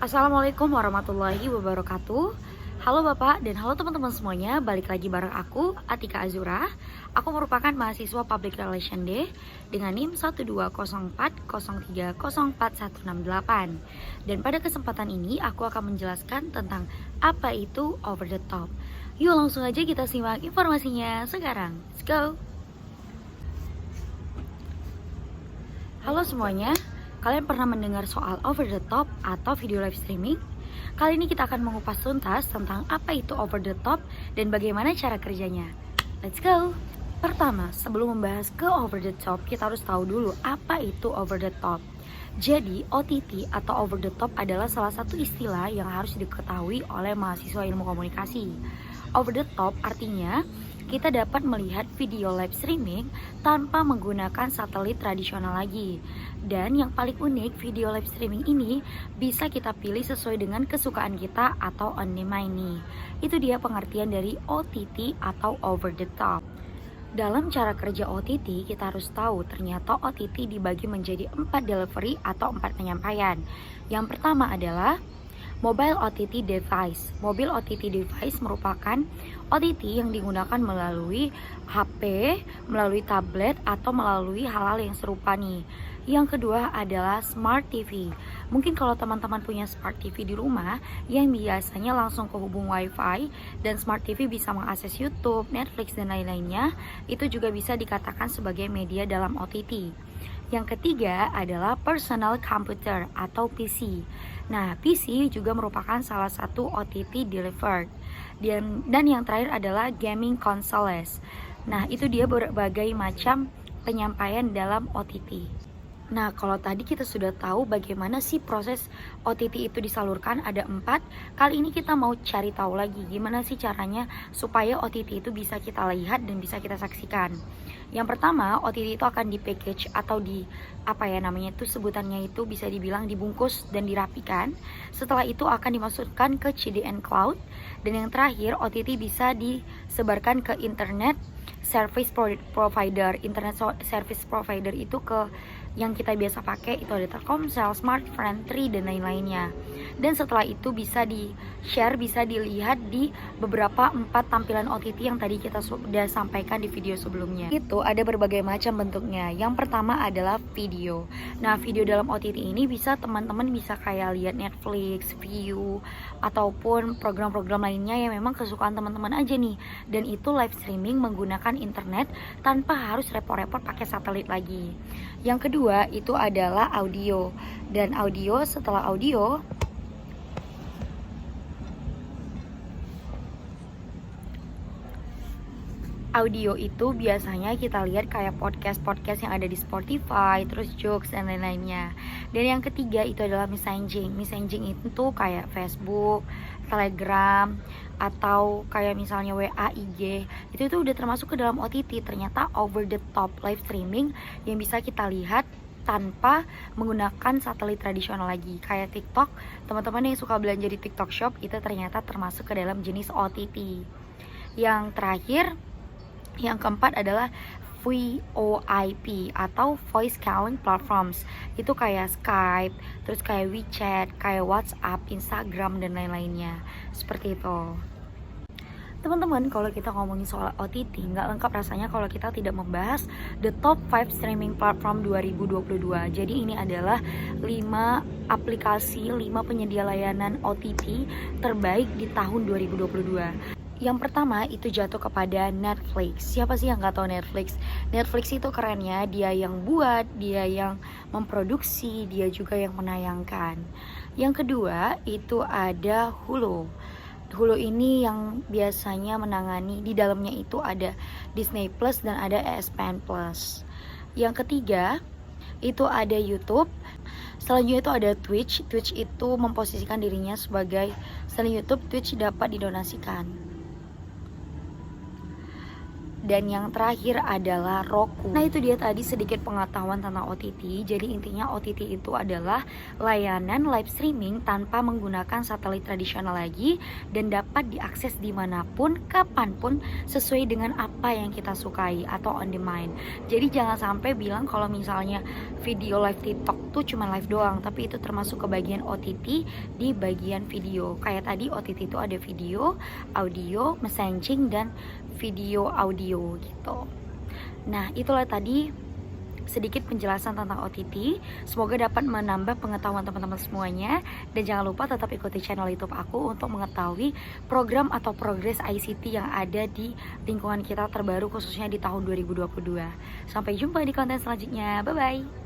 Assalamualaikum warahmatullahi wabarakatuh. Halo Bapak dan halo teman-teman semuanya. Balik lagi bareng aku, Atika Azura. Aku merupakan mahasiswa Public Relation D dengan NIM 12040304168. Dan pada kesempatan ini aku akan menjelaskan tentang apa itu over the top. Yuk langsung aja kita simak informasinya sekarang. Let's go. Halo semuanya. Kalian pernah mendengar soal over the top atau video live streaming? Kali ini kita akan mengupas tuntas tentang apa itu over the top dan bagaimana cara kerjanya. Let's go! Pertama, sebelum membahas ke over the top, kita harus tahu dulu apa itu over the top. Jadi, OTT atau over the top adalah salah satu istilah yang harus diketahui oleh mahasiswa ilmu komunikasi. Over the top artinya kita dapat melihat video live streaming tanpa menggunakan satelit tradisional lagi. Dan yang paling unik, video live streaming ini bisa kita pilih sesuai dengan kesukaan kita atau on demand nih. Itu dia pengertian dari OTT atau over the top. Dalam cara kerja OTT, kita harus tahu ternyata OTT dibagi menjadi 4 delivery atau 4 penyampaian. Yang pertama adalah Mobile OTT Device. Mobile OTT Device merupakan OTT yang digunakan melalui HP, melalui tablet, atau melalui hal-hal yang serupa nih. Yang kedua adalah Smart TV. Mungkin kalau teman-teman punya Smart TV di rumah yang biasanya langsung kehubung WiFi dan Smart TV bisa mengakses YouTube, Netflix, dan lain-lainnya, itu juga bisa dikatakan sebagai media dalam OTT. Yang ketiga adalah Personal Computer atau PC. Nah, PC juga merupakan salah satu OTT delivered. Dan yang terakhir adalah Gaming Consoles. Nah, itu dia berbagai macam penyampaian dalam OTT. Nah, kalau tadi kita sudah tahu bagaimana sih proses OTT itu disalurkan, ada 4. Kali ini kita mau cari tahu lagi gimana sih caranya supaya OTT itu bisa kita lihat dan bisa kita saksikan. Yang pertama, OTT itu akan di-package atau sebutannya itu bisa dibilang dibungkus dan dirapikan. Setelah itu akan dimasukkan ke CDN Cloud. Dan yang terakhir, OTT bisa disebarkan ke internet service provider. Internet service provider itu ke yang kita biasa pakai, itu ada Telkomsel, Smartfren, Tri, dan lain-lainnya. Dan setelah itu bisa di-share, bisa dilihat di beberapa 4 tampilan OTT yang tadi kita sudah sampaikan di video sebelumnya. Itu ada berbagai macam bentuknya. Yang pertama adalah video. Nah, video dalam OTT ini bisa teman-teman bisa kayak lihat Netflix, View, ataupun program-program lainnya yang memang kesukaan teman-teman aja nih. Dan itu live streaming menggunakan internet tanpa harus repot-repot pakai satelit lagi. Yang kedua itu adalah audio. Dan setelah audio itu biasanya kita lihat kayak podcast yang ada di Spotify, terus jokes dan lain-lainnya. Dan yang ketiga itu adalah messaging. Messaging itu kayak Facebook, Telegram, atau kayak misalnya WA, IG. Itu udah termasuk ke dalam OTT. Ternyata over the top live streaming yang bisa kita lihat tanpa menggunakan satelit tradisional lagi. Kayak TikTok, teman-teman yang suka belanja di TikTok Shop itu ternyata termasuk ke dalam jenis OTT. Yang terakhir, yang keempat adalah VoIP atau Voice Calling Platforms. Itu kayak Skype, terus kayak WeChat, kayak WhatsApp, Instagram, dan lain-lainnya. Seperti itu. Teman-teman, kalau kita ngomongin soal OTT, nggak lengkap rasanya kalau kita tidak membahas the top 5 streaming platform 2022. Jadi ini adalah 5 aplikasi, 5 penyedia layanan OTT terbaik di tahun 2022. Yang pertama itu jatuh kepada Netflix. Siapa sih yang gak tahu Netflix? Netflix itu kerennya, dia yang buat, dia yang memproduksi, dia juga yang menayangkan. Yang kedua itu ada Hulu. Hulu ini yang biasanya menangani, di dalamnya itu ada Disney Plus dan ada ESPN Plus. Yang ketiga itu ada YouTube. Selanjutnya itu ada Twitch. Twitch itu memposisikan dirinya sebagai selain YouTube, Twitch dapat didonasikan. Dan yang terakhir adalah Roku. Nah itu dia tadi sedikit pengetahuan tentang OTT. Jadi intinya OTT itu adalah layanan live streaming tanpa menggunakan satelit tradisional lagi, dan dapat diakses dimanapun, kapanpun, sesuai dengan apa yang kita sukai atau on demand. Jadi jangan sampai bilang kalau misalnya video live TikTok tuh cuma live doang, tapi itu termasuk ke bagian OTT di bagian video. Kayak tadi OTT itu ada video, audio, messaging, dan video audio gitu. Nah itulah tadi sedikit penjelasan tentang OTT. Semoga dapat menambah pengetahuan teman-teman semuanya. Dan jangan lupa tetap ikuti channel YouTube aku untuk mengetahui program atau progres ICT yang ada di lingkungan kita terbaru, khususnya di tahun 2022. Sampai jumpa di konten selanjutnya. Bye bye.